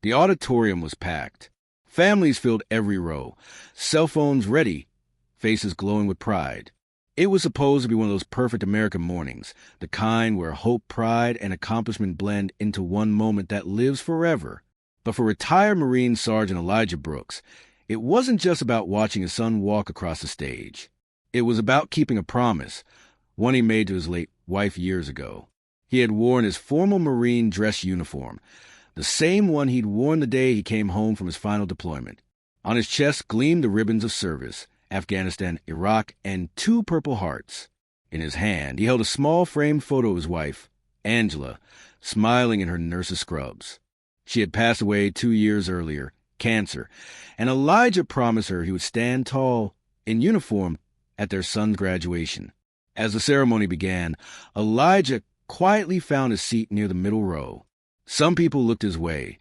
The auditorium was packed. Families filled every row, cell phones ready, faces glowing with pride. It was supposed to be one of those perfect American mornings, the kind where hope, pride, and accomplishment blend into one moment that lives forever. But for retired Marine Sergeant Elijah Brooks, it wasn't just about watching his son walk across the stage. It was about keeping a promise, one he made to his late wife years ago. He had worn his formal Marine dress uniform, the same one he'd worn the day he came home from his final deployment. On his chest gleamed the ribbons of service, Afghanistan, Iraq, and 2 Purple Hearts. In his hand, he held a small framed photo of his wife, Angela, smiling in her nurse's scrubs. She had passed away 2 years earlier, cancer, and Elijah promised her he would stand tall, in uniform, at their son's graduation. As the ceremony began, Elijah quietly found a seat near the middle row. Some people looked his way.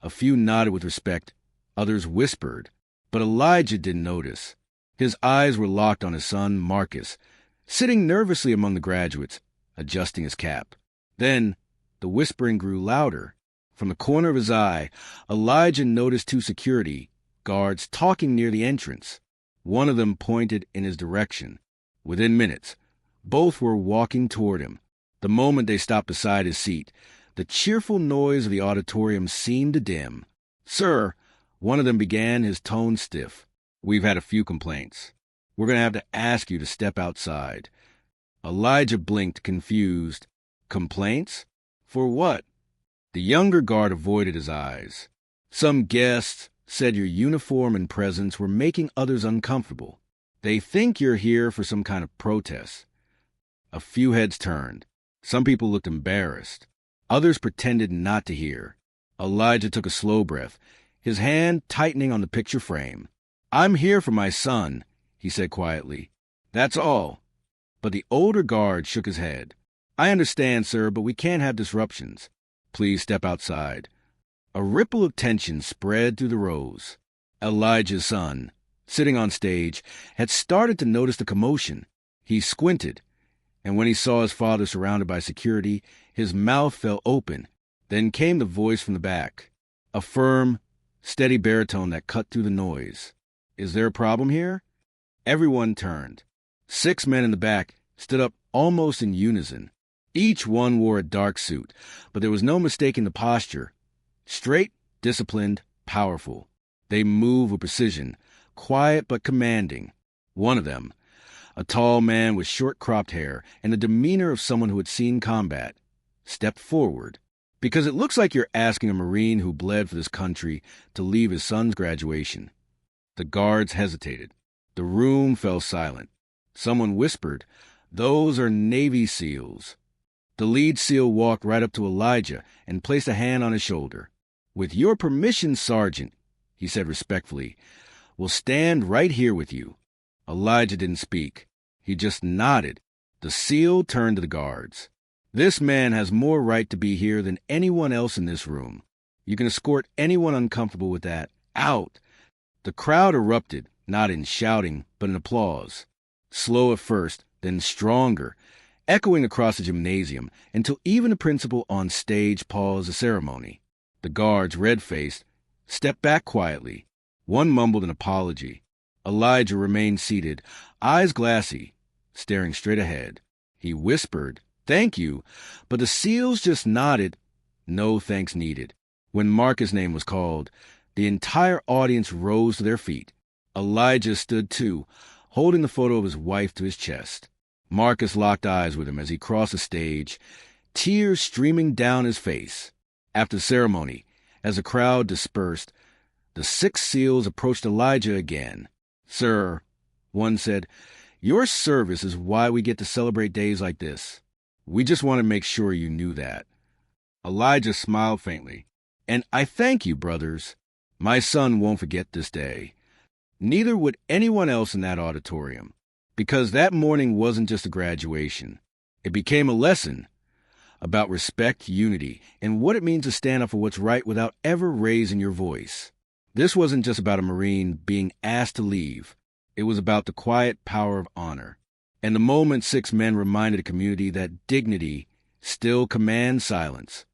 A few nodded with respect, others whispered, but Elijah didn't notice. His eyes were locked on his son, Marcus, sitting nervously among the graduates, adjusting his cap. Then, the whispering grew louder. From the corner of his eye, Elijah noticed 2 security guards talking near the entrance. One of them pointed in his direction. Within minutes, both were walking toward him. The moment they stopped beside his seat, the cheerful noise of the auditorium seemed to dim. "Sir," one of them began, his tone stiff, "we've had a few complaints. We're going to have to ask you to step outside." Elijah blinked, confused. "Complaints? For what?" The younger guard avoided his eyes. "Some guests said your uniform and presence were making others uncomfortable. They think you're here for some kind of protest." A few heads turned. Some people looked embarrassed. Others pretended not to hear. Elijah took a slow breath, his hand tightening on the picture frame. "I'm here for my son," he said quietly. "That's all." But the older guard shook his head. "I understand, sir, but we can't have disruptions. Please step outside." A ripple of tension spread through the rows. Elijah's son, sitting on stage, had started to notice the commotion. He squinted, and when he saw his father surrounded by security, his mouth fell open. Then came the voice from the back, a firm, steady baritone that cut through the noise. "Is there a problem here?" Everyone turned. 6 men in the back stood up almost in unison. Each one wore a dark suit, but there was no mistaking the posture. Straight, disciplined, powerful. They moved with precision, quiet but commanding. One of them, a tall man with short-cropped hair and the demeanor of someone who had seen combat, stepped forward. "Because it looks like you're asking a Marine who bled for this country to leave his son's graduation." The guards hesitated. The room fell silent. Someone whispered, "Those are Navy SEALs." The lead SEAL walked right up to Elijah and placed a hand on his shoulder. "With your permission, Sergeant," he said respectfully, "we'll stand right here with you." Elijah didn't speak. He just nodded. The SEAL turned to the guards. "This man has more right to be here than anyone else in this room. You can escort anyone uncomfortable with that out." The crowd erupted, not in shouting, but in applause. Slow at first, then stronger, echoing across the gymnasium until even the principal on stage paused the ceremony. The guards, red-faced, stepped back quietly. One mumbled an apology. Elijah remained seated, eyes glassy, staring straight ahead. He whispered, "Thank you," but the SEALs just nodded. No thanks needed. When Marcus' name was called, the entire audience rose to their feet. Elijah stood too, holding the photo of his wife to his chest. Marcus locked eyes with him as he crossed the stage, tears streaming down his face. After the ceremony, as the crowd dispersed, the 6 SEALs approached Elijah again. "Sir," one said, "your service is why we get to celebrate days like this. We just want to make sure you knew that." Elijah smiled faintly. "And I thank you, brothers. My son won't forget this day. Neither would anyone else in that auditorium. Because that morning wasn't just a graduation. It became a lesson about respect, unity, and what it means to stand up for what's right without ever raising your voice. This wasn't just about a Marine being asked to leave. It was about the quiet power of honor. And the moment 6 men reminded the community that dignity still commands silence.